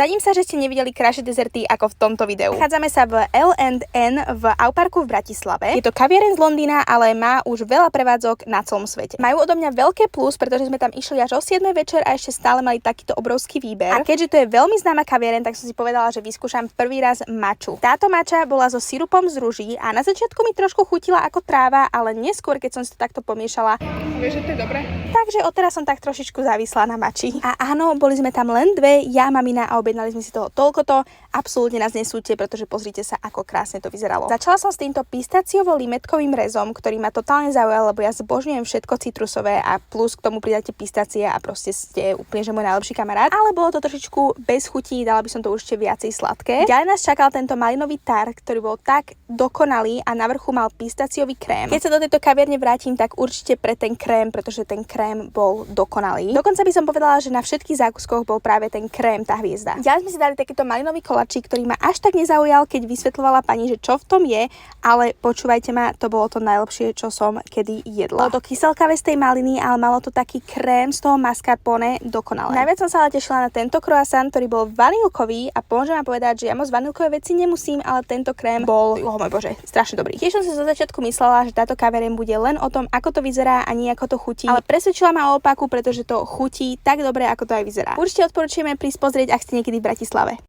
Vsadím sa, že ste nevideli krajšie dezerty ako v tomto videu. Nachádzame sa v L&N v Auparku v Bratislave. Je to kaviareň z Londýna, ale má už veľa prevádzok na celom svete. Majú odo mňa veľké plus, pretože sme tam išli až o 7 večer a ešte stále mali takýto obrovský výber. A keďže to je veľmi známa kaviareň, tak som si povedala, že vyskúšam prvý raz maču. Táto mača bola so sirupom z ruží a na začiatku mi trošku chutila ako tráva, ale neskôr, keď som si to takto pomiešala, Vieš, že to je dobré? takže odteraz som tak trošičku závislá na mači. A áno, boli sme tam len dve, ja, mamina a objednali sme si toho toľkoto. Absolútne nás nesúďte, pretože pozrite sa, ako krásne to vyzeralo. Začala som s týmto pistáciovo-limetkovým rezom, ktorý ma totálne zaujal, lebo ja zbožňujem všetko citrusové a plus k tomu pridáte pistácie a proste ste úplne že môj najlepší kamarát. Ale bolo to trošičku bez chutí, dala by som to určite viacej sladké. Ďalej nás čakal tento malinový tart, ktorý bol tak dokonalý a na vrchu mal pistáciový krém. Keď sa do tejto kaviarne vrátim, tak určite pre ten krém, pretože ten krém bol dokonalý. Dokonca by som povedala, že na všetkých zákuskoch bol práve ten krém tá hviezda. Ďalej sme si dali takýto malinový koláčik, ktorý ma až tak nezaujal, keď vysvetľovala pani, že čo v tom je, ale počúvajte ma, to bolo to najlepšie, čo som kedy jedla. Bolo to kyselkavé z tej maliny, ale malo to taký krém z toho mascarpone dokonalé. Najviac som sa ale tešila na tento croissant, ktorý bol vanilkový a môžem vám povedať, že ja moc vanilkové veci nemusím, ale tento krém bol, oh môj bože, strašne dobrý. Tiež som si zo začiatku myslela, že táto kaviareň bude len o tom, ako to vyzerá a nie ako to chutí, ale presvedčila ma o opaku, pretože to chutí tak dobre, ako to aj vyzerá. Určite odporúčame prísť pozrieť, ak ste niekedy v Bratislave.